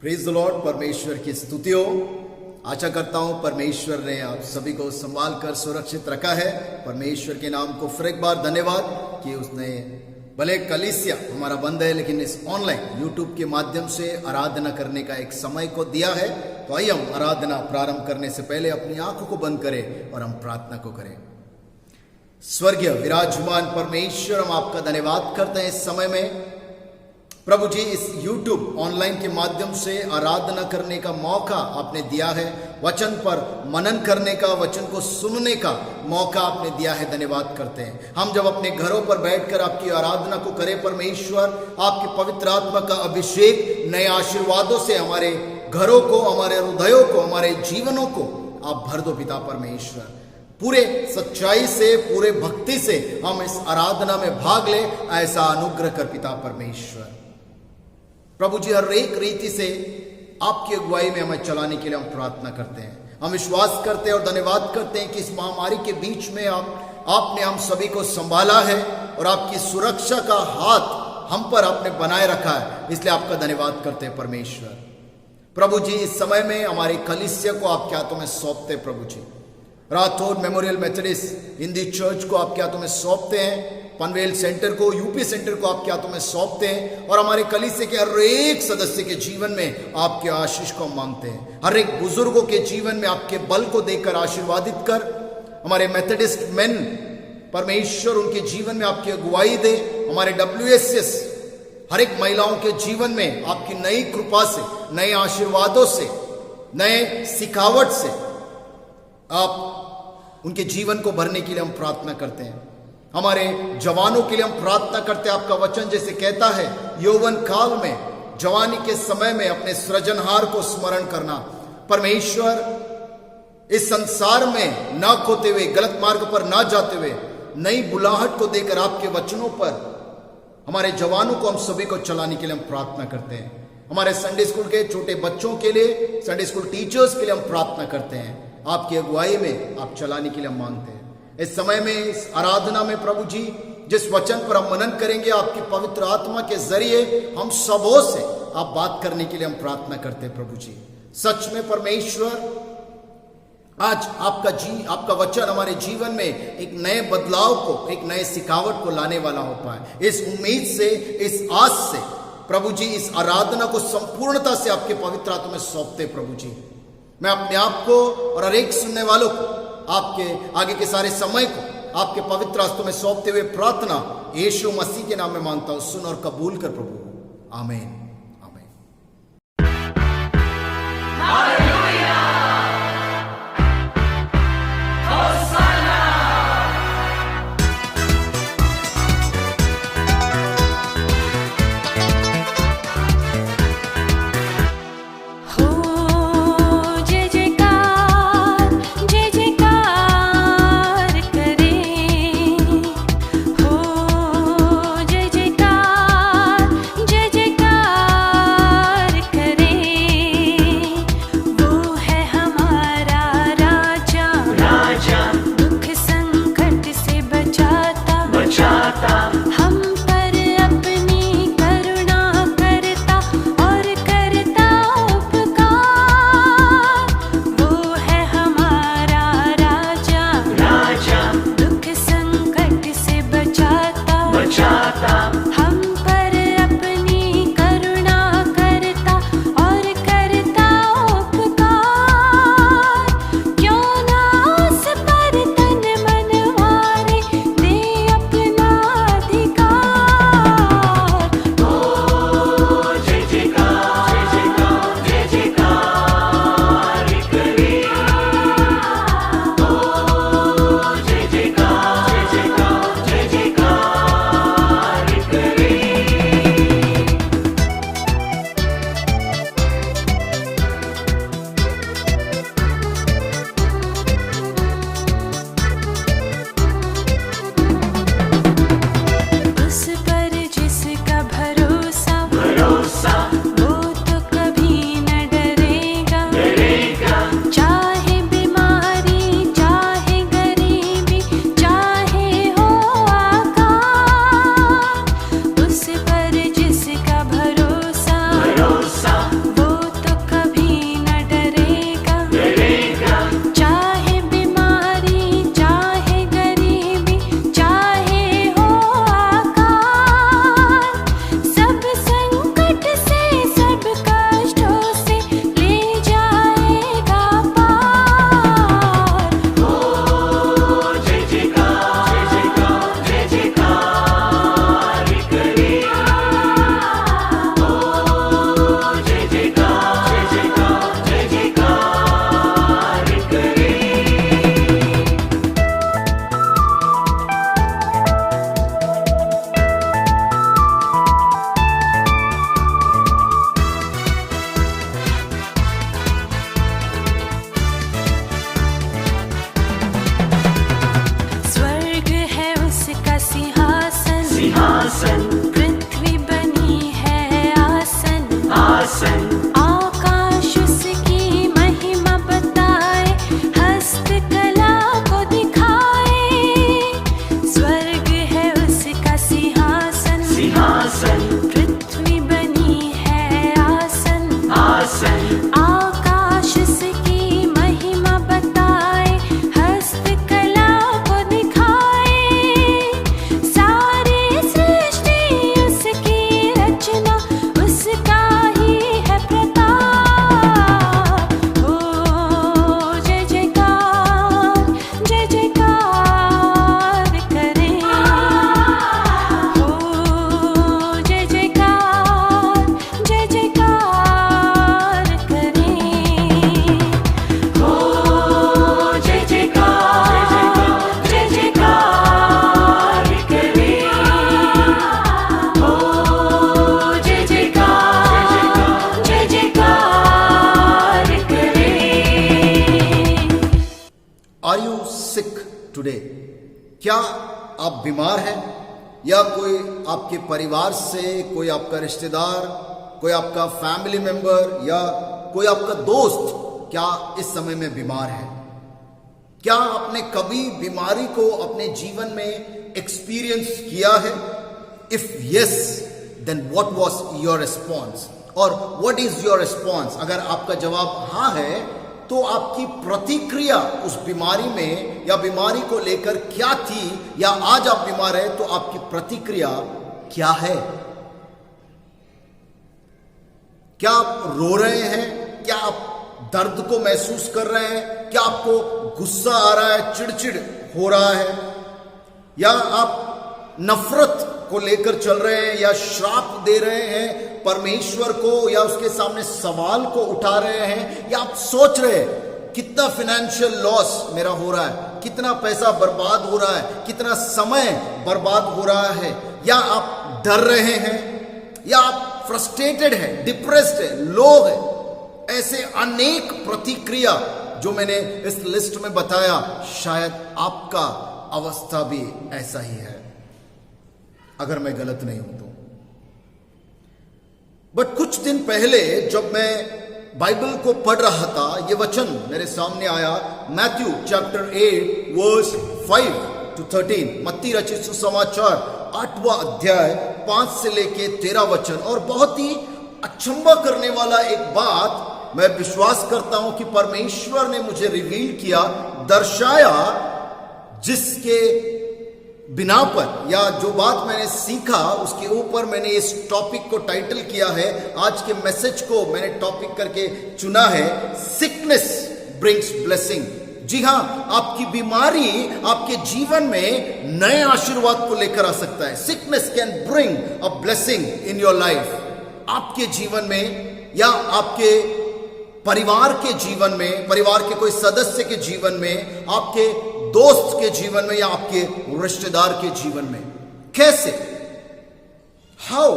Praise the Lord. परमेश्वर की स्तुति हो। आशा करता हूं परमेश्वर ने आप सभी को संभाल कर सुरक्षित रखा है। परमेश्वर के नाम को फिर एक बार धन्यवाद कि उसने भले कलीसिया हमारा बंद है लेकिन इस ऑनलाइन यूट्यूब के माध्यम से आराधना करने का एक समय को दिया है। तो आइए हम आराधना प्रारंभ करने से पहले अपनी आंखों को बंद करें और हम प्रार्थना को करें। स्वर्गीय विराजमान परमेश्वर, हम आपका धन्यवाद करते हैं इस समय में। प्रभु जी, इस YouTube ऑनलाइन के माध्यम से आराधना करने का मौका आपने दिया है, वचन पर मनन करने का, वचन को सुनने का मौका आपने दिया है। धन्यवाद करते हैं। हम जब अपने घरों पर बैठकर आपकी आराधना को करें परमेश्वर, आपकी पवित्र आत्मा का अभिषेक नए आशीर्वादों से हमारे घरों को, हमारे हृदयों को, हमारे जीवनों को आप भर दो पिता परमेश्वर। पूरे सच्चाई से, पूरे भक्ति से हम इस आराधना में भाग ले, ऐसा अनुग्रह कर पिता परमेश्वर। प्रभु जी, हर एक रीति से आपकी अगुवाई में हमें चलाने के लिए हम प्रार्थना करते हैं। हम विश्वास करते हैं और धन्यवाद करते हैं कि इस महामारी के बीच में आपने हम सभी को संभाला है और आपकी सुरक्षा का हाथ हम पर आपने बनाए रखा है, इसलिए आपका धन्यवाद करते हैं परमेश्वर। प्रभु जी, इस समय में हमारे कलीसिया को आपके हाथों में सौंपते। प्रभु जी, Rathore memorial Methodist Hindi church को आपके हाथों में सौंपते हैं, पनवेल सेंटर को, यूपी सेंटर को आपके हाथों में सौंपते हैं और हमारे कलीसिया के हर एक सदस्य के जीवन में आपके आशीष को मांगते हैं। हर एक बुजुर्गों के जीवन में आपके बल को देकर आशीर्वादित कर। हमारे मेथोडिस्ट मेन परमेश्वर, उनके जीवन में आपकी अगुवाई दे। हमारे WSS हर एक महिलाओं के जीवन में आपकी नई कृपा से, नए आशीर्वादों से, नए सिखावट से आप उनके जीवन को भरने के लिए हम प्रार्थना करते हैं। हमारे जवानों के लिए हम प्रार्थना करते हैं। आपका वचन जैसे कहता है, यौवन काल में, जवानी के समय में अपने सृजनहार को स्मरण करना। परमेश्वर, इस संसार में ना खोते हुए, गलत मार्ग पर ना जाते हुए, नई बुलाहट को देकर आपके वचनों पर हमारे जवानों को, हम सभी को चलाने के लिए हम प्रार्थना करते हैं। हमारे संडे स्कूल के छोटे बच्चों के लिए, संडे स्कूल टीचर्स के लिए हम प्रार्थना करते हैं। आपकी अगुवाई में आप चलाने के लिए हम मांगते हैं। इस समय में, इस आराधना में प्रभु जी, जिस वचन पर हम मनन करेंगे, आपकी पवित्र आत्मा के जरिए हम सबों से आप बात करने के लिए हम प्रार्थना करते हैं। प्रभु जी, सच में परमेश्वर, आज आपका वचन हमारे जीवन में एक नए बदलाव को, एक नए सिखावट को लाने वाला हो पाए। इस उम्मीद से, इस आस से प्रभु जी, इस आराधना को संपूर्णता से आपके पवित्र आत्मा में सौंपते। प्रभु जी, मैं अपने आप को और हर एक सुनने वालों को, आपके आगे के सारे समय को आपके पवित्र हस्तों में सौंपते हुए प्रार्थना यीशु मसीह के नाम में मांगता हूं। सुन और कबूल कर प्रभु। आमीन। सिंहासन, पृथ्वी बनी है आसन, आसन, आकाश उसकी महिमा बताए, हस्तकला को दिखाए, स्वर्ग है उसका सिंहासन, सिंहासन, पृथ्वी बनी है आसन, आसन, आकाश उसकी महिमा बताए, हस्तकला को दिखाए, सारी सृष्टि उसकी रचना, उसका ही है प्रताप। ओ जय जयकार, जय जयकार करें, ओ जय जयकार, जय जयकार करें, ओ जय जयकार, जय जयकार करें, ओ जय जयकार, जय जयकार करें। Are you sick today? क्या आप बीमार हैं? या कोई आपके परिवार से, कोई आपका रिश्तेदार, कोई आपका फैमिली मेंबर या कोई आपका दोस्त क्या इस समय में बीमार है? क्या आपने कभी बीमारी को अपने जीवन में एक्सपीरियंस किया है? If yes, then what was your response? और व्हाट इज योर रिस्पॉन्स? अगर आपका जवाब हाँ है, तो आपकी प्रतिक्रिया उस बीमारी में या बीमारी को लेकर क्या थी, या आज आप बीमार है तो आपकी प्रतिक्रिया क्या है? क्या आप रो रहे हैं? क्या आप दर्द को महसूस कर रहे हैं? क्या आपको गुस्सा आ रहा है, चिड़चिड़ हो रहा है, या आप नफरत को लेकर चल रहे हैं, या श्राप दे रहे हैं परमेश्वर को, या उसके सामने सवाल को उठा रहे हैं, या आप सोच रहे हैं कितना फाइनेंशियल लॉस मेरा हो रहा है, कितना पैसा बर्बाद हो रहा है, कितना समय बर्बाद हो रहा है, या आप डर रहे हैं, या आप फ्रस्ट्रेटेड हैं, डिप्रेस्ड है, लो है। ऐसे अनेक प्रतिक्रिया जो मैंने इस लिस्ट में बताया, शायद आपका अवस्था भी ऐसा ही है, अगर मैं गलत नहीं हूं तो। बट कुछ दिन पहले जब मैं बाइबल को पढ़ रहा था, ये वचन मेरे सामने आया, मैथ्यू चैप्टर 8 वर्स 5 to 13, मत्ती रचित सुसमाचार 8वां अध्याय 5 से लेके 13 वचन। और बहुत ही अचंभा करने वाला एक बात मैं विश्वास करता हूं कि परमेश्वर ने मुझे रिवील किया, दर्शाया, जिसके बिना पर, या जो बात मैंने सीखा उसके ऊपर मैंने इस टॉपिक को टाइटल किया है। आज के मैसेज को मैंने टॉपिक करके चुना है, सिकनेस ब्रिंग्स ब्लेसिंग। जी हां, आपकी बीमारी आपके जीवन में नए आशीर्वाद को लेकर आ सकता है। Sickness can bring a blessing in your life. आपके जीवन में, या आपके परिवार के जीवन में, परिवार के कोई सदस्य के जीवन में, आपके दोस्त के जीवन में, या आपके रिश्तेदार के जीवन में। कैसे? How?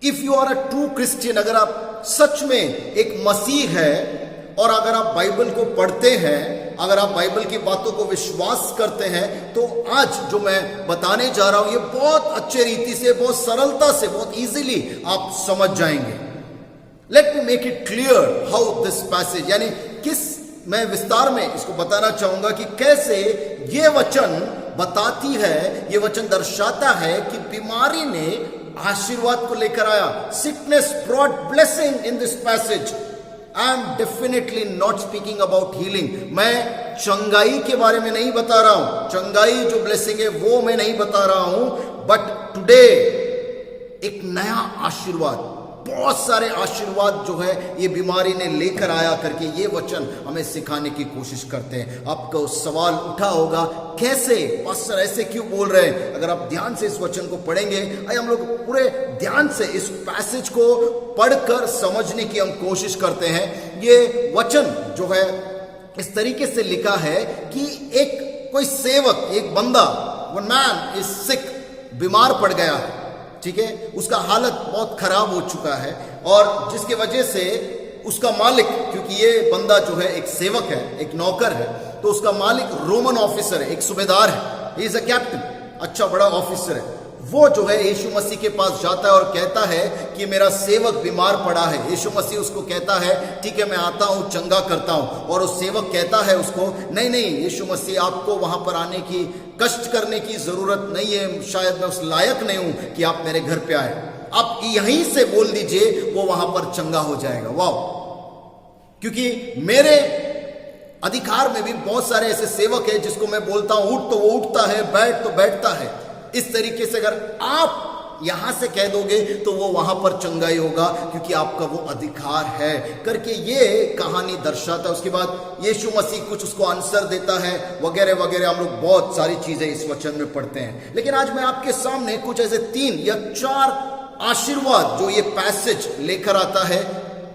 If you are a true Christian, अगर आप सच में एक मसीह है, और अगर आप बाइबल को पढ़ते हैं, अगर आप बाइबल की बातों को विश्वास करते हैं, तो आज जो मैं बताने जा रहा हूं ये बहुत अच्छे रीति से, बहुत सरलता से, बहुत इजीली आप समझ जाएंगे। Let me make it clear how this passage, यानी मैं विस्तार में इसको बताना चाहूंगा कि कैसे ये वचन बताती है, ये वचन दर्शाता है कि बीमारी ने आशीर्वाद को लेकर आया। Sickness brought blessing in this passage. I am definitely not speaking about healing. मैं चंगाई के बारे में नहीं बता रहा हूं, चंगाई जो ब्लेसिंग है वो मैं नहीं बता रहा हूं, बट टुडे एक नया आशीर्वाद, बहुत सारे आशीर्वाद जो है ये बीमारी ने लेकर आया करके ये वचन हमें सिखाने की कोशिश करते हैं। आपको सवाल उठा होगा, कैसे पास्टर ऐसे क्यों बोल रहे हैं? अगर आप ध्यान से इस वचन को पढ़ेंगे, आइए हम लोग पूरे ध्यान से इस पैसेज को पढ़कर समझने की हम कोशिश करते हैं। ये वचन जो है इस तरीके से लिखा है कि एक कोई सेवक, एक बंदा, वन मैन इज सिक, बीमार पड़ गया है, ठीक है, उसका हालत बहुत खराब हो चुका है, और जिसके वजह से उसका मालिक, क्योंकि ये बंदा जो है एक सेवक है, एक नौकर है, तो उसका मालिक रोमन ऑफिसर है, एक सूबेदार है, ही इज अ कैप्टन, अच्छा बड़ा ऑफिसर है। वो जो है यीशु मसीह के पास जाता है और कहता है कि मेरा सेवक बीमार पड़ा है। यीशु मसीह उसको कहता है ठीक है मैं आता हूं, चंगा करता हूं। और उस सेवक कहता है उसको नहीं नहीं यीशु मसीह आपको वहां पर आने की, कष्ट करने की जरूरत नहीं है, शायद मैं उस लायक नहीं हूं कि आप मेरे घर पे आए, आप यहीं से बोल दीजिए, वो वहां पर चंगा हो जाएगा। वाह, क्योंकि मेरे अधिकार में भी बहुत सारे ऐसे सेवक हैं जिसको मैं बोलता हूं उठ तो वो उठता है, बैठ तो बैठता है। इस तरीके से अगर आप यहां से कह दोगे तो वो वहां पर चंगा ही होगा, क्योंकि आपका वो अधिकार है करके ये कहानी दर्शाता है। उसके बाद यीशु मसीह कुछ उसको आंसर देता है वगैरह वगैरह। हम लोग बहुत सारी चीजें इस वचन में पढ़ते हैं, लेकिन आज मैं आपके सामने कुछ ऐसे 3 या 4 आशीर्वाद जो ये पैसेज लेकर आता है,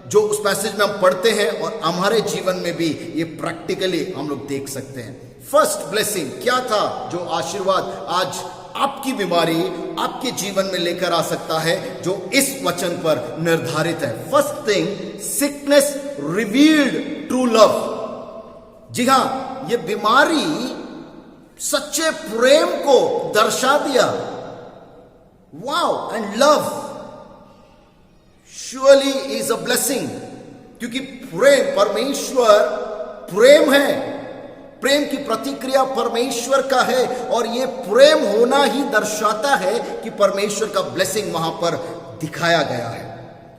जो उस पैसेज में हम पढ़ते हैं और हमारे जीवन में भी ये प्रैक्टिकली हम लोग देख सकते हैं। फर्स्ट ब्लेसिंग क्या था, जो आशीर्वाद आज आपकी बीमारी आपके जीवन में लेकर आ सकता है, जो इस वचन पर निर्धारित है। First thing, sickness revealed true love. जी हां, ये बीमारी सच्चे प्रेम को दर्शा दिया। Wow, and love surely is a blessing, क्योंकि प्रेम, परमेश्वर प्रेम है, प्रेम की प्रतिक्रिया परमेश्वर का है, और ये प्रेम होना ही दर्शाता है कि परमेश्वर का ब्लेसिंग वहां पर दिखाया गया है।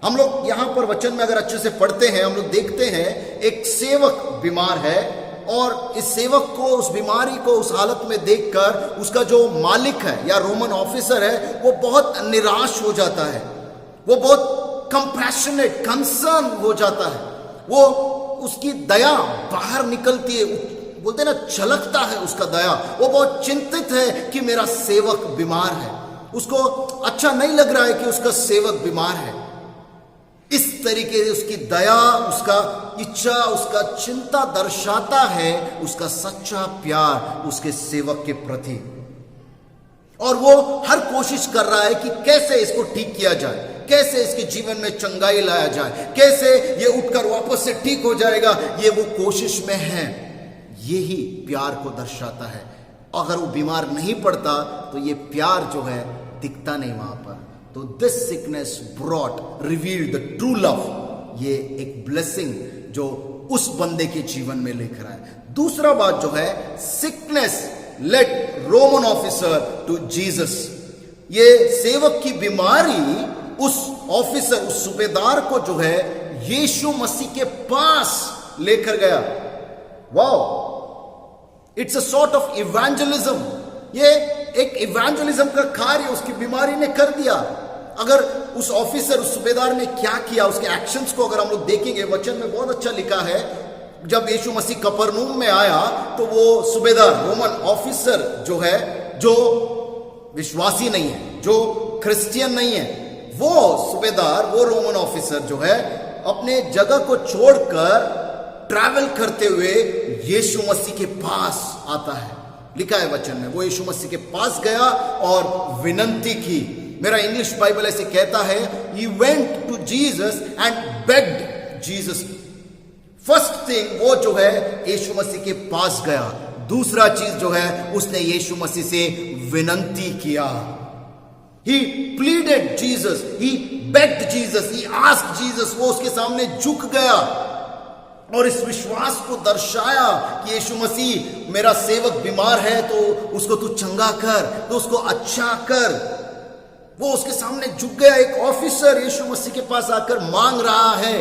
हम लोग यहां पर वचन में अगर अच्छे से पढ़ते हैं, हम लोग देखते हैं एक सेवक बीमार है, और इस सेवक को, उस बीमारी को उस हालत में देखकर उसका जो मालिक है या रोमन ऑफिसर है वो बहुत निराश हो जाता है, वो बहुत कंपैशनेट, कंसर्न हो जाता है, वो उसकी दया बाहर निकलती है, बोलते ना छलकता है उसका दया। वो बहुत चिंतित है कि मेरा सेवक बीमार है, उसको अच्छा नहीं लग रहा है कि उसका सेवक बीमार है। इस तरीके से उसकी दया, उसका इच्छा, उसका चिंता दर्शाता है उसका सच्चा प्यार उसके सेवक के प्रति, और वो हर कोशिश कर रहा है कि कैसे इसको ठीक किया जाए, कैसे इसके जीवन में चंगाई लाया जाए, कैसे ये उठकर वापस से ठीक हो जाएगा, ये वो कोशिश में है। यही प्यार को दर्शाता है। अगर वो बीमार नहीं पड़ता तो ये प्यार जो है दिखता नहीं वहां पर। तो this sickness brought revealed the true love, ये एक ब्लेसिंग जो उस बंदे के जीवन में लेकर आया। दूसरा बात जो है, sickness led Roman officer to Jesus. ये सेवक की बीमारी उस ऑफिसर, उस सूबेदार को जो है यीशु मसीह के पास लेकर गया। Wow, it's a sort of evangelism. ये एक इवेंजलिज्म का कार्य उसकी बीमारी ने कर दिया। अगर उस ऑफिसर, उस सूबेदार ने क्या किया, उसके एक्शंस को अगर हम लोग देखेंगे, वचन में बहुत अच्छा लिखा है, जब यीशु मसीह कफरनहूम में आया तो वो सूबेदार, रोमन ऑफिसर जो है, जो विश्वासी नहीं है, जो क्रिश्चियन नहीं है, वो सूबेदार, वो रोमन ऑफिसर जो है अपने जगह को छोड़कर ट्रैवल करते हुए यीशु मसीह के पास आता है। लिखा है वचन में, वो यीशु मसीह के पास गया और विनंती की। मेरा इंग्लिश बाइबल ऐसे कहता है, he went to Jesus and begged Jesus। First thing, वो जो है यीशु मसीह के पास गया। दूसरा चीज जो है, उसने यीशु मसीह से विनंती किया। He pleaded Jesus, he begged Jesus, he asked Jesus। वो उसके सामने झुक गया और इस विश्वास को दर्शाया कि यीशु मसीह, मेरा सेवक बीमार है तो उसको तू चंगा कर, तो उसको अच्छा कर। वो उसके सामने झुक गया। एक ऑफिसर यीशु मसीह के पास आकर मांग रहा है।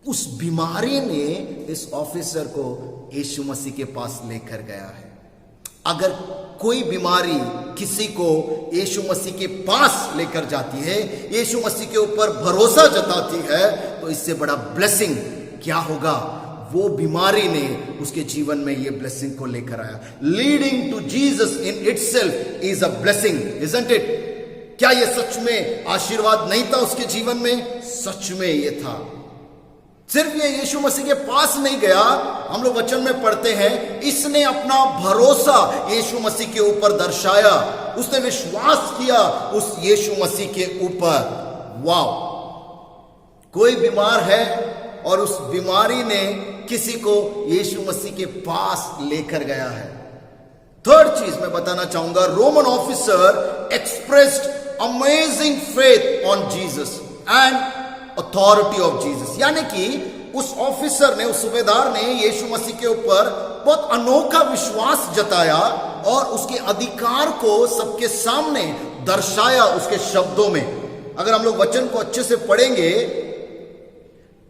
उस बीमारी ने इस ऑफिसर को यीशु मसीह के पास लेकर गया है। अगर कोई बीमारी किसी को यीशु मसीह के पास लेकर जाती है, यीशु मसीह के ऊपर भरोसा जताती है, तो इससे बड़ा ब्लेसिंग क्या होगा। वो बीमारी ने उसके जीवन में ये ब्लेसिंग को लेकर आया। Leading to Jesus in itself is a blessing, isn't it. क्या ये सच में आशीर्वाद नहीं था उसके जीवन में? सच में ये था। सिर्फ ये यीशु मसीह के पास नहीं गया, हम लोग वचन में पढ़ते हैं, इसने अपना भरोसा यीशु मसीह के ऊपर दर्शाया। उसने विश्वास किया उस यीशु मसीह के ऊपर। वाव, कोई बीमार है और उस बीमारी ने किसी को यीशु मसीह के पास लेकर गया है। थर्ड चीज मैं बताना चाहूंगा, Roman officer expressed amazing faith on Jesus and authority of Jesus. यानी कि उस ऑफिसर ने, उस सूबेदार ने यीशु मसीह के ऊपर बहुत अनोखा विश्वास जताया और उसके अधिकार को सबके सामने दर्शाया उसके शब्दों में। अगर हम लोग वचन को अच्छे से पढ़ेंगे,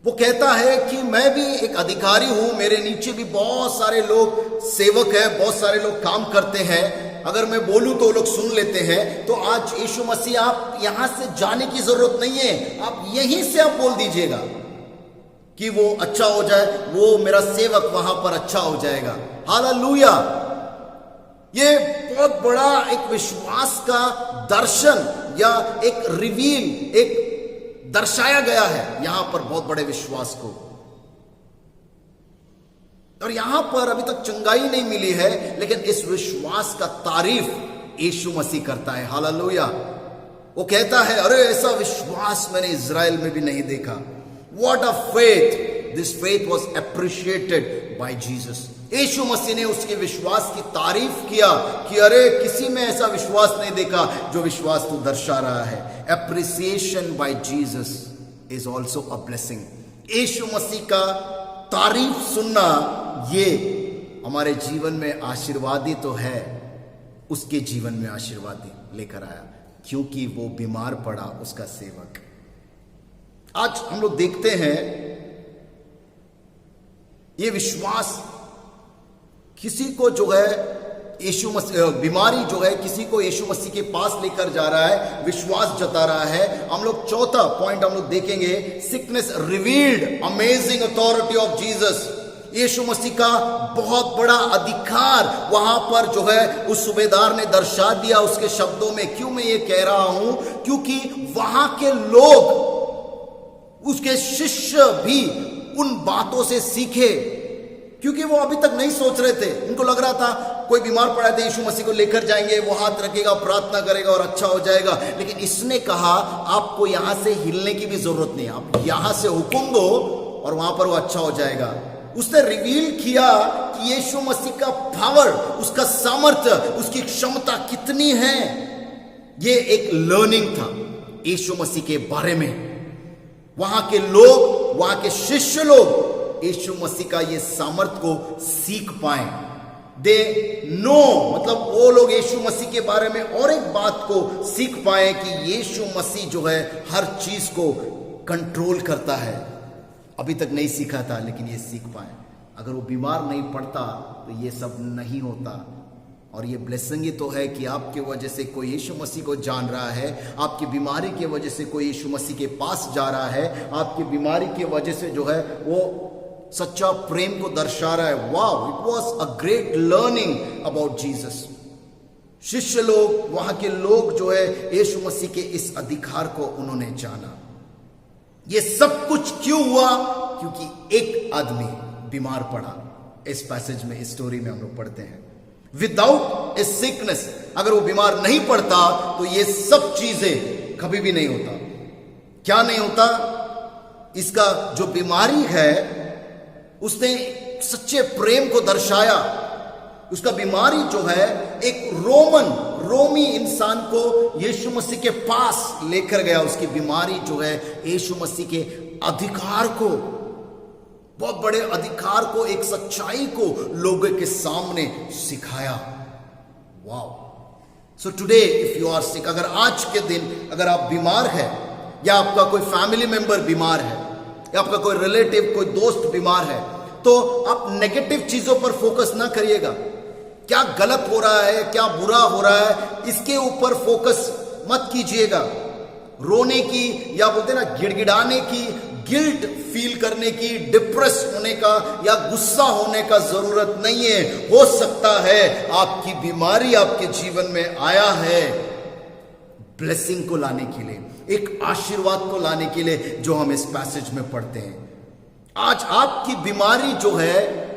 वो कहता है कि मैं भी एक अधिकारी हूं, मेरे नीचे भी बहुत सारे लोग सेवक हैं, बहुत सारे लोग काम करते हैं। अगर मैं बोलूं तो वो लोग सुन लेते हैं। तो आज यीशु मसीह, आप यहां से जाने की जरूरत नहीं है, आप यहीं से आप बोल दीजिएगा कि वो अच्छा हो जाए, वो मेरा सेवक वहां पर अच्छा हो जाएगा। हालेलुया। ये बहुत बड़ा एक विश्वास का दर्शन या एक रिवील, एक दर्शाया गया है यहां पर बहुत बड़े विश्वास को। और यहां पर अभी तक चंगाई नहीं मिली है, लेकिन इस विश्वास का तारीफ यीशु मसीह करता है। हालेलुया। वो कहता है, अरे ऐसा विश्वास मैंने इज़राइल में भी नहीं देखा। What a faith! This faith was appreciated by Jesus. यीशु मसीह ने उसके विश्वास की तारीफ किया कि अरे किसी में ऐसा विश्वास नहीं देखा जो विश्वास तू दर्शा रहा है। Appreciation by Jesus is also a blessing. यीशु मसीह का तारीफ सुनना ये हमारे जीवन में आशीर्वादी तो है, उसके जीवन में आशीर्वादी लेकर आया क्योंकि वो बीमार पड़ा उसका सेवक। आज हम लोग देखते हैं ये विश्वास किसी को जो है यीशु मसीह, बीमारी जो है किसी को यीशु मसीह के पास लेकर जा रहा है, विश्वास जता रहा है। हम लोग चौथा पॉइंट हम लोग देखेंगे, sickness revealed amazing authority of Jesus. यीशु मसीह का बहुत बड़ा अधिकार वहां पर जो है उस सूबेदार ने दर्शा दिया उसके शब्दों में। क्यों मैं ये कह रहा हूं? क्योंकि वहां के लोग, उसके शिष्य भी उन बातों से सीखे, क्योंकि वो अभी तक नहीं सोच रहे थे। उनको लग रहा था कोई बीमार पड़ा था, यीशु मसीह को लेकर जाएंगे, वो हाथ रखेगा, प्रार्थना करेगा और अच्छा हो जाएगा। लेकिन इसने कहा आपको यहां से हिलने की भी जरूरत नहीं, आप यहां से हुक्म दो और वहां पर वो अच्छा हो जाएगा। उसने रिवील किया कि यीशु मसीह का पावर, उसका सामर्थ्य, उसकी क्षमता कितनी है। ये एक लर्निंग था यीशु मसीह के बारे में। वहां के लोग, वहां के शिष्य लोग यीशु मसीह का ये सामर्थ्य को सीख पाए। दे नो, मतलब वो लोग यीशु मसीह के बारे में और एक बात को सीख पाए कि यीशु मसीह जो है हर चीज को कंट्रोल करता है। अभी तक नहीं सीखा था, लेकिन ये सीख पाए। अगर वो बीमार नहीं पड़ता तो ये सब नहीं होता। और ये ब्लेसिंग ही तो है कि आपके वजह से कोई यीशु मसीह को जान रहा है, आपकी बीमारी की वजह से कोई यीशु मसीह के पास जा रहा है, आपकी बीमारी की वजह से जो है वो सच्चा प्रेम को दर्शा रहा है। Wow, it was a great learning about Jesus. शिष्य लोग, वहां के लोग जो है यीशु मसीह के इस अधिकार को उन्होंने जाना। ये सब कुछ क्यों हुआ? क्योंकि एक आदमी बीमार पड़ा। इस पैसेज में, इस स्टोरी में हम लोग पढ़ते हैं, विदाउट ए सिकनेस, अगर वो बीमार नहीं पड़ता तो ये सब चीजें कभी भी नहीं होता। क्या नहीं होता? इसका जो बीमारी है उसने सच्चे प्रेम को दर्शाया। उसका बीमारी जो है एक रोमी इंसान को यीशु मसीह के पास लेकर गया। उसकी बीमारी जो है यीशु मसीह के अधिकार को, बहुत बड़े अधिकार को, एक सच्चाई को लोगों के सामने सिखाया। Wow. So today if you are sick, अगर आज के दिन अगर आप बीमार हैं, या आपका कोई फैमिली मेंबर बीमार है, या आपका कोई रिलेटिव, कोई दोस्त बीमार है, तो आप नेगेटिव चीजों पर फोकस ना करिएगा। क्या गलत हो रहा है, क्या बुरा हो रहा है, इसके ऊपर फोकस मत कीजिएगा। रोने की, या बोलते ना गिड़गिड़ाने की, गिल्ट फील करने की, डिप्रेस होने का या गुस्सा होने का जरूरत नहीं है। हो सकता है आपकी बीमारी आपके जीवन में आया है ब्लेसिंग को लाने के लिए, एक आशीर्वाद को लाने के लिए, जो हम इस पैसेज में पढ़ते हैं। आज आपकी बीमारी जो है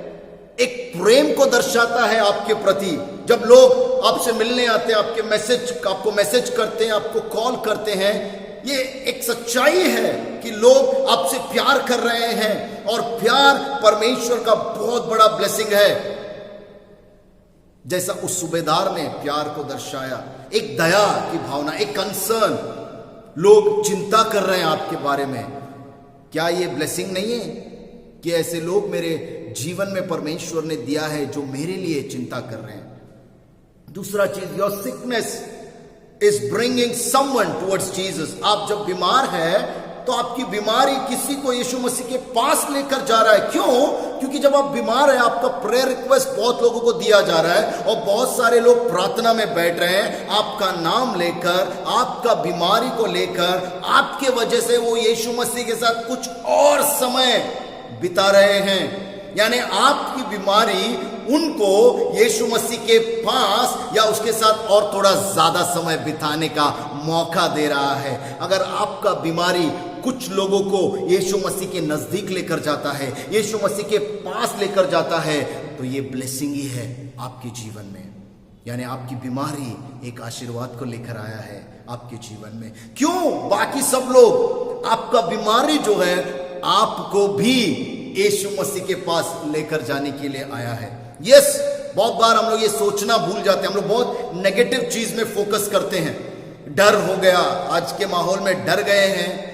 एक प्रेम को दर्शाता है आपके प्रति। जब लोग आपसे मिलने आते हैं, आपको मैसेज करते हैं, आपको कॉल करते हैं, ये एक सच्चाई है कि लोग आपसे प्यार कर रहे हैं, और प्यार परमेश्वर का बहुत बड़ा ब्लेसिंग है। जैसा उस सूबेदार ने प्यार को दर्शाया, एक दया की भावना, एक कंसर्न, लोग चिंता कर रहे हैं आपके बारे में। क्या ये ब्लेसिंग नहीं है कि ऐसे लोग मेरे जीवन में परमेश्वर ने दिया है जो मेरे लिए चिंता कर रहे हैं। दूसरा चीज, your sickness is bringing someone towards Jesus. आप जब बीमार है तो आपकी बीमारी किसी को यीशु मसीह के पास लेकर जा रहा है। क्यों? क्योंकि जब आप बीमार है, आपका प्रेयर रिक्वेस्ट बहुत लोगों को दिया जा रहा है और बहुत सारे लोग प्रार्थना में बैठ रहे हैं आपका नाम लेकर, आपका बीमारी को लेकर। आपके वजह से वो यीशु मसीह के साथ कुछ और समय बिता रहे हैं। यानी आपकी बीमारी उनको यीशु मसीह के पास या उसके साथ और थोड़ा ज्यादा समय बिताने का मौका दे रहा है। अगर आपका बीमारी कुछ लोगों को यीशु मसीह के नजदीक लेकर जाता है, यीशु मसीह के पास लेकर जाता है, तो ये ब्लेसिंग ही है आपके जीवन में। यानी आपकी बीमारी एक आशीर्वाद को लेकर आया है आपके जीवन में। क्यों? बाकी सब लोग, आपका बीमारी जो है आपको भी यीशु मसीह के पास लेकर जाने के लिए आया है। यस, बहुत बार हम लोग ये सोचना भूल जाते हैं। हम लोग बहुत नेगेटिव चीज में फोकस करते हैं। डर हो गया, आज के माहौल में डर गए हैं,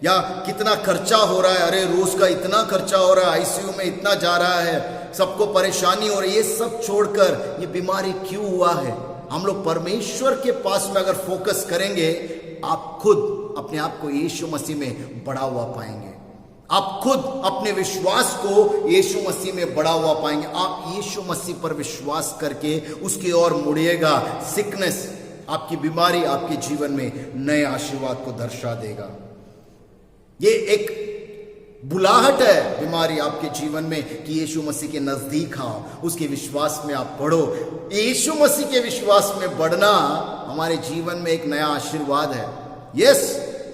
या कितना खर्चा हो रहा है, अरे रोज का इतना खर्चा हो रहा है, आईसीयू में इतना जा रहा है, सबको परेशानी हो रही है। ये सब छोड़कर ये बीमारी क्यों हुआ है? हम लोग परमेश्वर के पास में अगर फोकस करेंगे, आप खुद अपने आप को यीशु मसीह में बढ़ा हुआ पाएंगे। आप खुद अपने विश्वास को यीशु मसीह में बढ़ा हुआ पाएंगे। आप यीशु मसीह पर विश्वास करके उसकी ओर मुड़िएगा। सिकनेस, आपकी बीमारी आपके जीवन में नए आशीर्वाद को दर्शा देगा। ये एक बुलाहट है बीमारी आपके जीवन में कि यीशु मसीह के नजदीक आओ, उसके विश्वास में आप बढ़ो। यीशु मसीह के विश्वास में बढ़ना हमारे जीवन में एक नया आशीर्वाद है। Yes,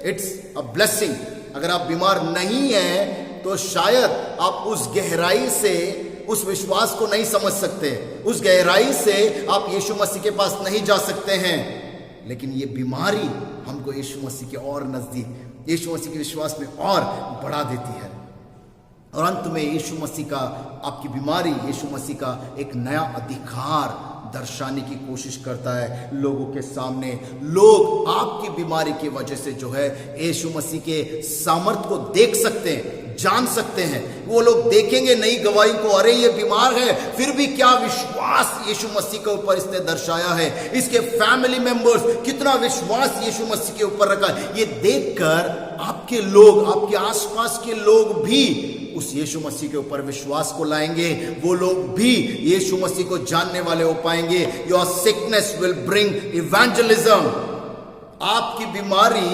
it's a blessing. अगर आप बीमार नहीं हैं तो शायद आप उस गहराई से उस विश्वास को नहीं समझ सकते, उस गहराई से आप यीशु मसीह के पास नहीं जा सकते हैं। लेकिन ये बीमारी हमको यीशु मसीह के और नजदीक, यीशु मसीह के विश्वास में और बढ़ा देती है। और अंत में यीशु मसीह का, आपकी बीमारी यीशु मसीह का एक नया अधिकार दर्शाने की कोशिश करता है लोगों के सामने। लोग आपकी बीमारी की वजह से जो है यीशु मसीह के सामर्थ को देख सकते हैं, जान सकते हैं। वो लोग देखेंगे नई गवाही को, अरे ये बीमार है, फिर भी क्या विश्वास यीशु मसीह के ऊपर इसने दर्शाया है। इसके फैमिली मेंबर्स कितना विश्वास यीशु मसीह के ऊपर रखा है। ये देखकर आपके लोग, आपके आसपास के लोग भी उस यीशु मसीह के ऊपर विश्वास को लाएंगे। वो लोग भी यीशु मसीह को जानने वाले हो पाएंगे। Your sickness will bring evangelism. आपकी बीमारी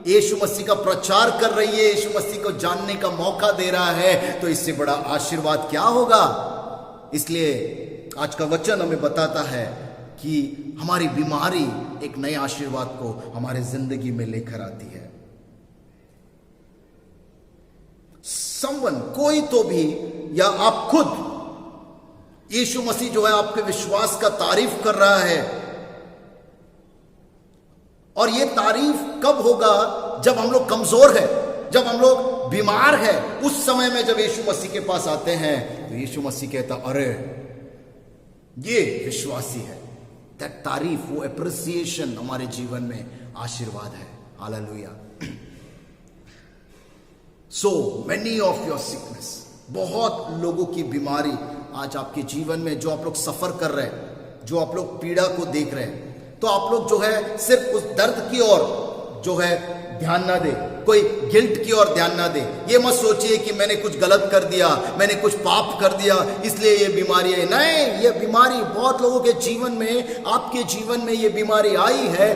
यीशु मसीह का प्रचार कर रही है, यीशु मसीह को जानने का मौका दे रहा है, तो इससे बड़ा आशीर्वाद क्या होगा। इसलिए आज का वचन हमें बताता है कि हमारी बीमारी एक नए आशीर्वाद को हमारे जिंदगी में लेकर आती है। समवन, कोई तो भी, या आप खुद, यीशु मसीह जो है आपके विश्वास का तारीफ कर रहा है। और ये तारीफ कब होगा? जब हम लोग कमजोर है, जब हम लोग बीमार है, उस समय में जब यीशु मसीह के पास आते हैं तो यीशु मसीह कहता, अरे ये विश्वासी है। दैट तारीफ, वो एप्रिसिएशन हमारे जीवन में आशीर्वाद है। Hallelujah. So many of your sickness, बहुत लोगों की बीमारी आज आपके जीवन में, जो आप लोग सफर कर रहे हैं, जो आप लोग पीड़ा को देख रहे हैं, तो आप लोग जो है सिर्फ उस दर्द की ओर जो है ध्यान ना दे, कोई गिल्ट की ओर ध्यान ना दे। ये मत सोचिए कि मैंने कुछ गलत कर दिया, मैंने कुछ पाप कर दिया, इसलिए ये बीमारी है। नहीं, ये बीमारी बहुत लोगों के जीवन में, आपके जीवन में ये बीमारी आई है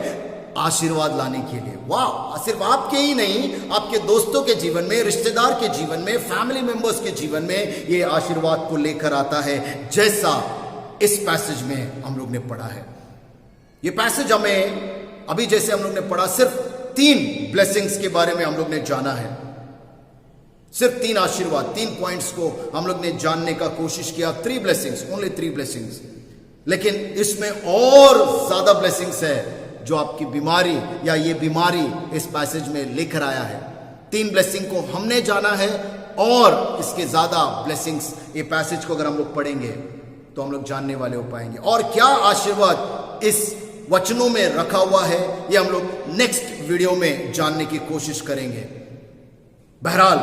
आशीर्वाद लाने के लिए। वाह! सिर्फ आपके ही नहीं, आपके दोस्तों के जीवन में, रिश्तेदार के जीवन में, फैमिली मेंबर्स के जीवन में ये आशीर्वाद को लेकर आता है, जैसा इस पैसेज में हम लोग ने पढ़ा है। ये पैसेज हमें अभी जैसे हम लोग ने पढ़ा, सिर्फ 3 ब्लेसिंग्स के बारे में हम लोग ने जाना है। सिर्फ 3 आशीर्वाद, 3 पॉइंट्स को हम लोग ने जानने का कोशिश किया। 3 ब्लेसिंग्स, ओनली 3 ब्लेसिंग्स। लेकिन इसमें और ज्यादा ब्लेसिंग्स है जो आपकी बीमारी या ये बीमारी इस पैसेज में लेकर आया है। 3 ब्लेसिंग को हमने जाना है और इसके ज्यादा ब्लेसिंग्स, ये पैसेज को अगर हम लोग पढ़ेंगे तो हम लोग जानने वाले हो पाएंगे। और क्या आशीर्वाद इस वचनों में रखा हुआ है, ये हम लोग नेक्स्ट वीडियो में जानने की कोशिश करेंगे। बहरहाल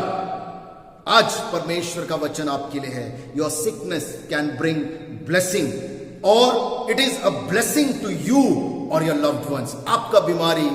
आज परमेश्वर का वचन आपके लिए है, your sickness can bring blessing, और it is a blessing to you और योर लव्ड वंस। आपका बीमारी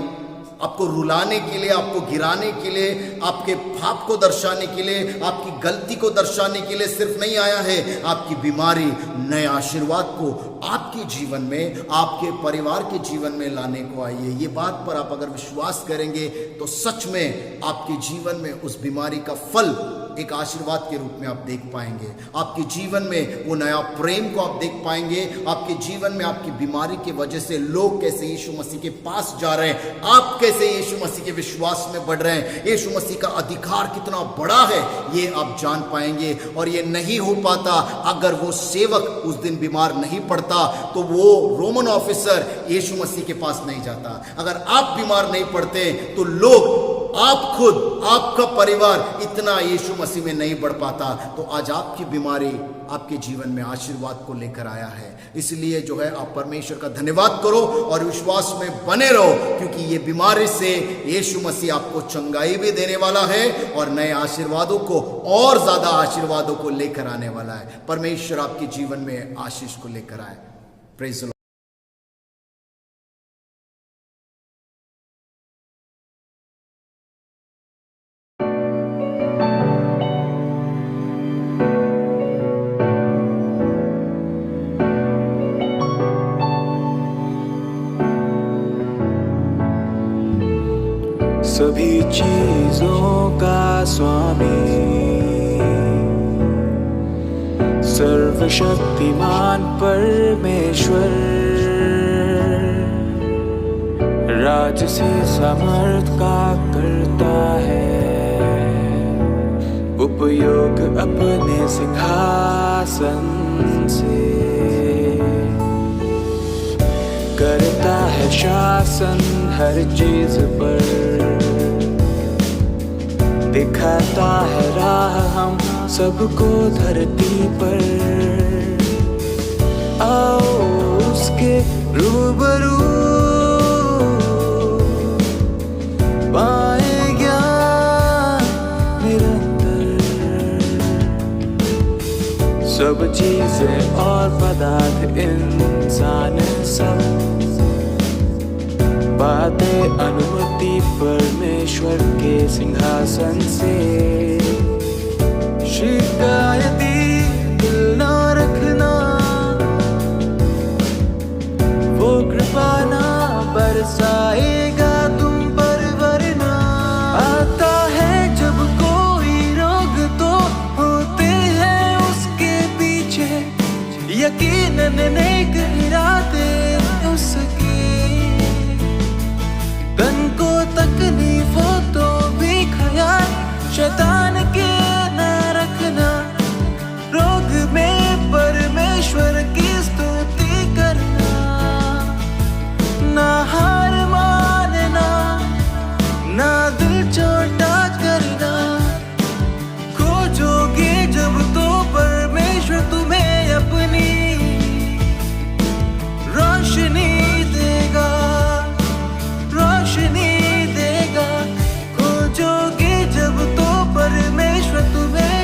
आपको रुलाने के लिए, आपको गिराने के लिए, आपके पाप को दर्शाने के लिए, आपकी गलती को दर्शाने के लिए सिर्फ नहीं आया है। आपकी बीमारी नए आशीर्वाद को आपके जीवन में, आपके परिवार के जीवन में लाने को आई है। ये बात पर आप अगर विश्वास करेंगे तो सच में आपके जीवन में उस बीमारी का फल एक आशीर्वाद के रूप में आप देख पाएंगे। आपके जीवन में वो नया प्रेम को आप देख पाएंगे। आपके जीवन में आपकी बीमारी की वजह से लोग कैसे यीशु मसीह के पास जा रहे हैं, आप कैसे यीशु मसीह के विश्वास में बढ़ रहे हैं, यीशु मसीह का अधिकार कितना बड़ा है, ये आप जान पाएंगे। और ये नहीं हो पाता अगर वो सेवक उस दिन बीमार नहीं पड़ता, तो वो रोमन ऑफिसर यीशु मसीह के पास नहीं जाता। अगर आप बीमार नहीं पड़ते तो लोग, आप खुद, आपका परिवार इतना यीशु मसीह में नहीं बढ़ पाता। तो आज आपकी बीमारी आपके जीवन में आशीर्वाद को लेकर आया है। इसलिए जो है आप परमेश्वर का धन्यवाद करो और विश्वास में बने रहो, क्योंकि ये बीमारी से यीशु मसीह आपको चंगाई भी देने वाला है और नए आशीर्वादों को, और ज्यादा आशीर्वादों को लेकर आने वाला है। परमेश्वर आपके जीवन में आशीष को लेकर आए। Praise the Lord. सभी चीजों का स्वामी, सर्वशक्तिमान परमेश्वर, राज से समर्थ का करता है उपयोग अपने सिंहासन से, करता है शासन हर चीज पर, दिखाता है राह हम सबको धरती पर। आओ उसके रूबरू पाए ज्ञान निरंतर, सब चीजें और पदार्थ, इंसान सब बातें अनुमति परमेश्वर के सिंहासन से। शिकायती दिल न रखना, वो कृपा ना बरसाएगा तुम पर वरना। आता है जब कोई रोग तो होते हैं उसके पीछे यकीनन नेक इरादे उसके, तन को तकलीफों तो भी ख्याल शैतान के न रखना। रोग में परमेश्वर की स्तुति करना, ना हार मानना, ना दिल छोटा करना। खोजोगे जब तो परमेश्वर तुम्हें अपनी रोशनी देगा, रोशनी देगा। खोजोगे जब तो परमेश्वर तुम्हें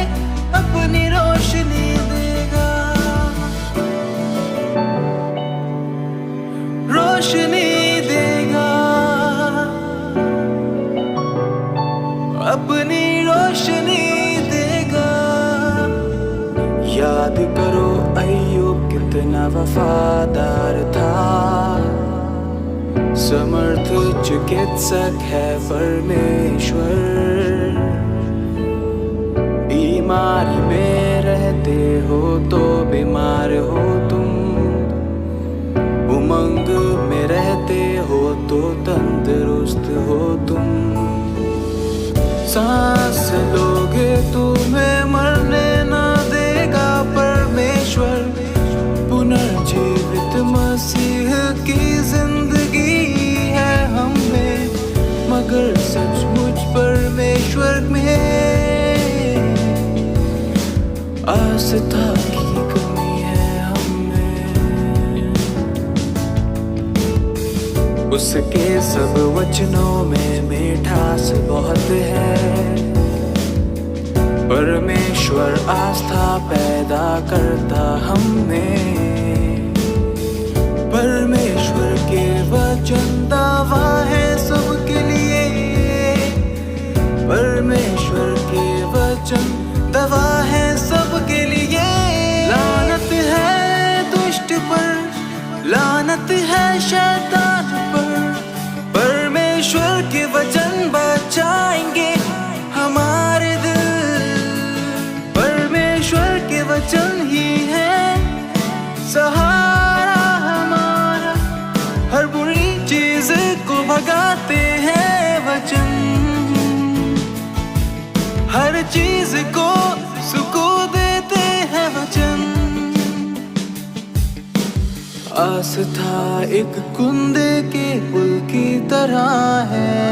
अपनी रोशनी देगा, रोशनी देगा, अपनी रोशनी देगा। याद करो अय्यूब कितना वफादार था, समर्थ चिकित्सक है परमेश्वर। बीमारी में रहते हो तो बीमार हो तुम, उमंग में रहते हो तो तंदुरुस्त हो तुम। सांस लोगे तुम्हें मरने ना देगा परमेश्वर। पुनर्जीवित मसीह की जिंदगी है हमें, मगर सचमुच परमेश्वर में आस्था की कमी है हमें। उसके सब वचनों में मिठास बहुत है। परमेश्वर आस्था पैदा करता हमें। परमेश्वर के वचन दवा है सबके लिए। परमेश्वर के वचन दवा है सबके लिए। लानत है दुष्ट पर, लानत है शैतान पर। परमेश्वर के वचन बचाएंगे हमारे दिल। परमेश्वर के वचन ही है सहारा हमारा। हर बुरी चीज को भगाते हैं वचन। हर चीज को सुकून देते हैं वचन। आस्था एक कुंदे के पुल की तरह है।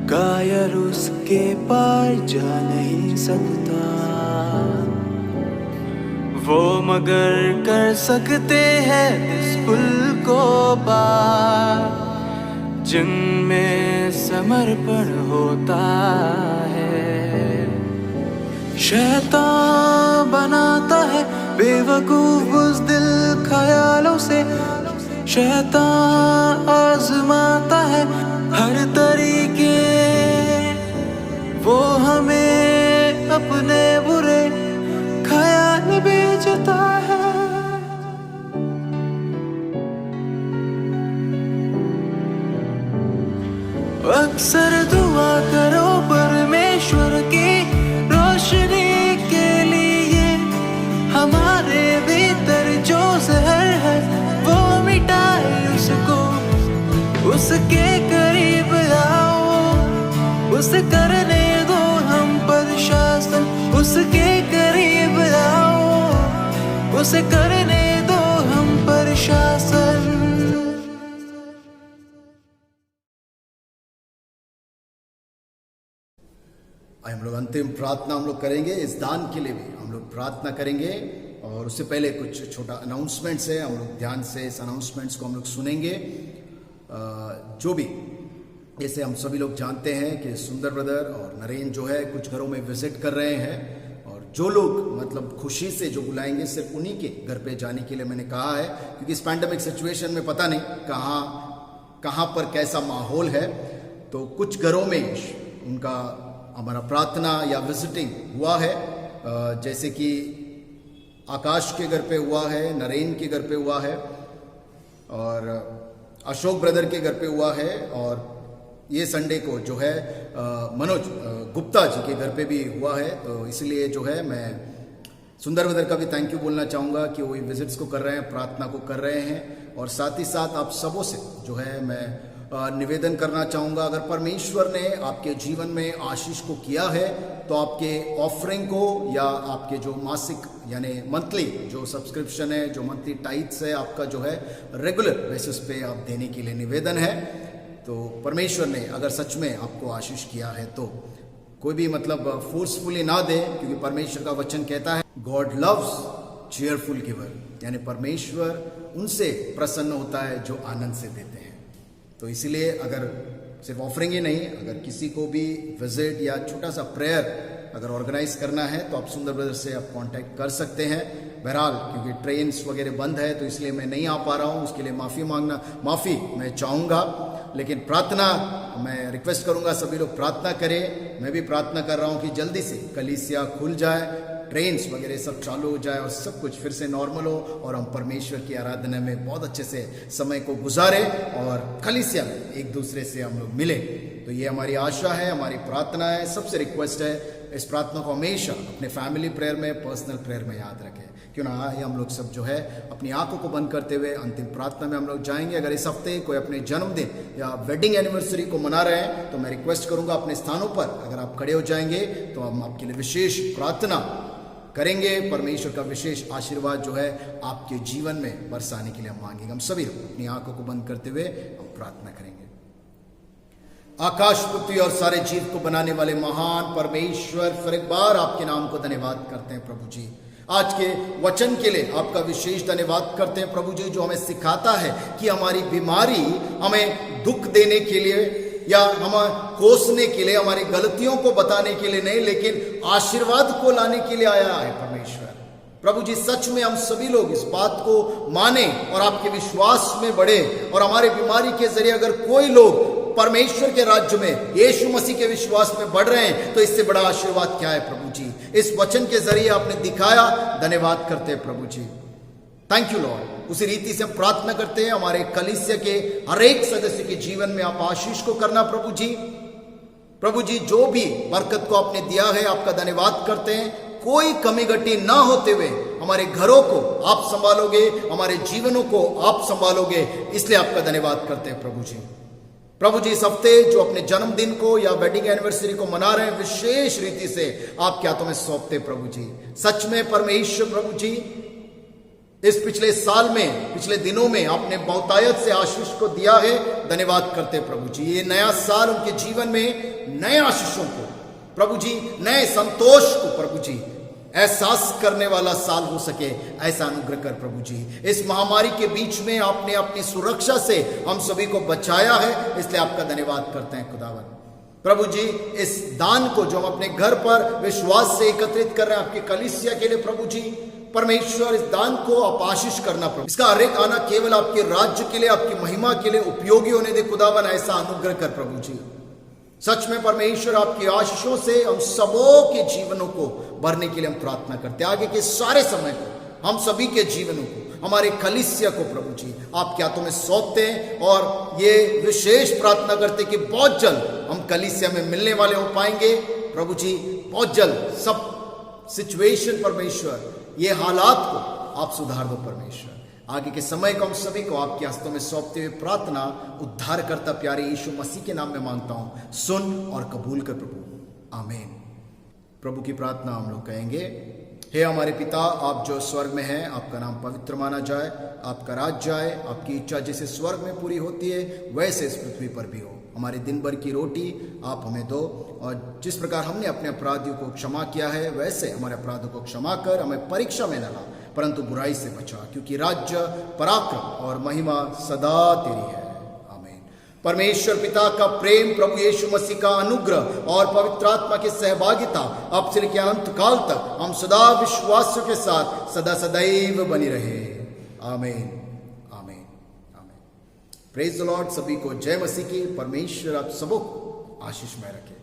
कायर उसके पार जा नहीं सकता। वो मगर कर सकते हैं इस पुल को पार जिनमें समर्पण होता है। शैतान बनाता है बेवकूफ बुज़दिल ख्यालों से। शैतान आजमाता है हर तरीके। वो हमें अपने बुरे ख्याल बेचता है। अक्सर दुआ करो परमेश्वर की रोशनी के लिए। हमारे भीतर जो जहर है वो मिटाए उसको। उसके करीब आओ, उसे करने दो हम पर शासन। उसके करीब आओ, उसे करने दो हम पर शासन। हम लोग अंतिम प्रार्थना हम लोग करेंगे। इस दान के लिए भी हम लोग प्रार्थना करेंगे और उससे पहले कुछ छोटा अनाउंसमेंट्स है। हम लोग ध्यान से इस अनाउंसमेंट्स को हम लोग सुनेंगे। जो भी जैसे हम सभी लोग जानते हैं कि सुंदर ब्रदर और नरेन जो है कुछ घरों में विजिट कर रहे हैं। और जो लोग मतलब खुशी से जो बुलाएंगे सिर्फ उन्हीं के घर पे जाने के लिए मैंने कहा है, क्योंकि इस पैंडेमिक सिचुएशन में पता नहीं कहाँ पर कैसा माहौल है। तो कुछ घरों में उनका हमारा प्रार्थना या विजिटिंग हुआ है। जैसे कि आकाश के घर पे हुआ है, नरेन के घर पे हुआ है और अशोक ब्रदर के घर पे हुआ है। और ये संडे को जो है मनोज गुप्ता जी के घर पे भी हुआ है। तो इसलिए जो है मैं सुंदर ब्रदर का भी थैंक यू बोलना चाहूँगा कि वो विजिट्स को कर रहे हैं, प्रार्थना को कर रहे हैं। और साथ ही साथ आप सबों से जो है मैं निवेदन करना चाहूँगा, अगर परमेश्वर ने आपके जीवन में आशीष को किया है तो आपके ऑफरिंग को या आपके जो मासिक यानी मंथली जो सब्सक्रिप्शन है, जो मंथली टाइट्स है, आपका जो है रेगुलर बेसिस पे आप देने के लिए निवेदन है। तो परमेश्वर ने अगर सच में आपको आशीष किया है तो कोई भी मतलब फोर्सफुली ना दे, क्योंकि परमेश्वर का वचन कहता है गॉड लव्स चीयरफुल गिवर, यानी परमेश्वर उनसे प्रसन्न होता है जो आनंद से देते हैं। तो इसलिए अगर सिर्फ ऑफरिंग ही नहीं, अगर किसी को भी विजिट या छोटा सा प्रेयर अगर ऑर्गेनाइज करना है तो आप सुंदर ब्रदर से आप कांटेक्ट कर सकते हैं। बहरहाल क्योंकि ट्रेन्स वगैरह बंद है तो इसलिए मैं नहीं आ पा रहा हूँ, उसके लिए माफ़ी मैं चाहूँगा। लेकिन प्रार्थना मैं रिक्वेस्ट करूँगा सभी लोग प्रार्थना करें। मैं भी प्रार्थना कर रहा हूँ कि जल्दी से कलीसिया खुल जाए, ट्रेन्स वगैरह सब चालू हो जाए और सब कुछ फिर से नॉर्मल हो और हम परमेश्वर की आराधना में बहुत अच्छे से समय को गुजारें और कलीसिया में एक दूसरे से हम लोग मिले। तो ये हमारी आशा है, हमारी प्रार्थना है। सबसे रिक्वेस्ट है इस प्रार्थना को हमेशा अपने फैमिली प्रेयर में, पर्सनल प्रेयर में याद रखें। क्यों ना ये हम लोग सब जो है अपनी आंखों को बंद करते हुए अंतिम प्रार्थना में हम लोग जाएंगे। अगर इस हफ्ते कोई अपने जन्मदिन या वेडिंग एनिवर्सरी को मना रहे हैं तो मैं रिक्वेस्ट करूंगा अपने स्थानों पर अगर आप खड़े हो जाएंगे तो हम आपके लिए विशेष प्रार्थना करेंगे। परमेश्वर का विशेष आशीर्वाद जो है आपके जीवन में बरसाने के लिए हम मांगेंगे। हम सभी अपनी आंखों को बंद करते हुए हम प्रार्थना करेंगे। आकाश, पृथ्वी और सारे जीव को बनाने वाले महान परमेश्वर, फिर एक बार आपके नाम को धन्यवाद करते हैं प्रभु जी। आज के वचन के लिए आपका विशेष धन्यवाद करते हैं प्रभु जी, जो हमें सिखाता है कि हमारी बीमारी हमें दुख देने के लिए या हमें कोसने के लिए, हमारी गलतियों को बताने के लिए नहीं, लेकिन आशीर्वाद को लाने के लिए आया है परमेश्वर। प्रभु जी, सच में हम सभी लोग इस बात को माने और आपके विश्वास में बढ़े, और हमारे बीमारी के जरिए अगर कोई लोग परमेश्वर के राज्य में यीशु मसीह के विश्वास में बढ़ रहे हैं, तो इससे बड़ा आशीर्वाद क्या है प्रभु जी। इस वचन के जरिए आपने दिखाया, धन्यवाद करते हैं प्रभु जी। Thank you Lord. उसी रीति से हम प्रार्थना करते हैं हमारे कलीसिया के हर एक सदस्य के जीवन में आप आशीष को करना प्रभु जी। प्रभु जी, जो भी बरकत को आपने दिया है, आपका धन्यवाद करते हैं। कोई कमी घटी ना होते हुए हमारे घरों को आप संभालोगे, हमारे जीवनों को आप संभालोगे, इसलिए आपका धन्यवाद करते हैं प्रभु जी। प्रभु जी, इस हफ्ते जो अपने जन्मदिन को या वेडिंग एनिवर्सरी को मना रहे हैं, विशेष रीति से आप क्या तुम्हें सौंपते प्रभु जी। सच में परमेश्वर प्रभु जी, इस पिछले साल में, पिछले दिनों में आपने बहुतायत से आशीष को दिया है, धन्यवाद करते प्रभु जी। ये नया साल उनके जीवन में नए आशीषों को प्रभु जी, नए संतोष को प्रभु जी एहसास करने वाला साल हो सके, ऐसा अनुग्रह कर प्रभु जी। इस महामारी के बीच में आपने अपनी सुरक्षा से हम सभी को बचाया है, इसलिए आपका धन्यवाद करते हैं खुदावन। प्रभु जी, इस दान को जो हम अपने घर पर विश्वास से एकत्रित कर रहे हैं आपके कलीसिया के लिए प्रभु जी, परमेश्वर इस दान को आप आशीष करना प्रभु। इसका हर एक आना केवल आपके राज्य के लिए, आपकी महिमा के लिए उपयोगी होने दे खुदावन, ऐसा अनुग्रह कर प्रभु जी। सच में परमेश्वर, आपकी आशीषों से हम सबों के जीवनों को भरने के लिए हम प्रार्थना करते हैं। आगे के सारे समय को, हम सभी के जीवनों को, हमारे कलीसिया को प्रभु जी आप क्या तुम्हें सौंपते हैं, और ये विशेष प्रार्थना करते कि बहुत जल्द हम कलीसिया में मिलने वाले हो पाएंगे प्रभु जी। बहुत जल्द सब सिचुएशन परमेश्वर, ये हालात को आप सुधार दो परमेश्वर। आगे के समय को हम सभी को आपके हस्तों में सौंपते हुए प्रार्थना उद्धार करता प्यारे यीशु मसीह के नाम में मांगता हूं, सुन और कबूल कर प्रभु, आमीन। प्रभु की प्रार्थना हम लोग कहेंगे। हे हमारे पिता, आप जो स्वर्ग में हैं, आपका नाम पवित्र माना जाए, आपका राज्य आए, आपकी इच्छा जैसे स्वर्ग में पूरी होती है वैसे इस पृथ्वी पर भी हो। हमारे दिन भर की रोटी आप हमें दो, और जिस प्रकार हमने अपने अपराधियों को क्षमा किया है, वैसे हमारे अपराधों को क्षमा कर हमें परीक्षा में न ला, परंतु बुराई से बचा, क्योंकि राज्य, पराक्रम और महिमा सदा तेरी है, आमीन। परमेश्वर पिता का प्रेम, प्रभु यीशु मसीह का अनुग्रह और पवित्र आत्मा की सहभागिता अब से लेकर अनंत काल तक हम सदा विश्वासियों के साथ सदा सदैव बनी रहे, आमीन, आमीन, आमीन। Praise the Lord. सभी को जय मसीह की। परमेश्वर आप सबों को आशीष में रखे।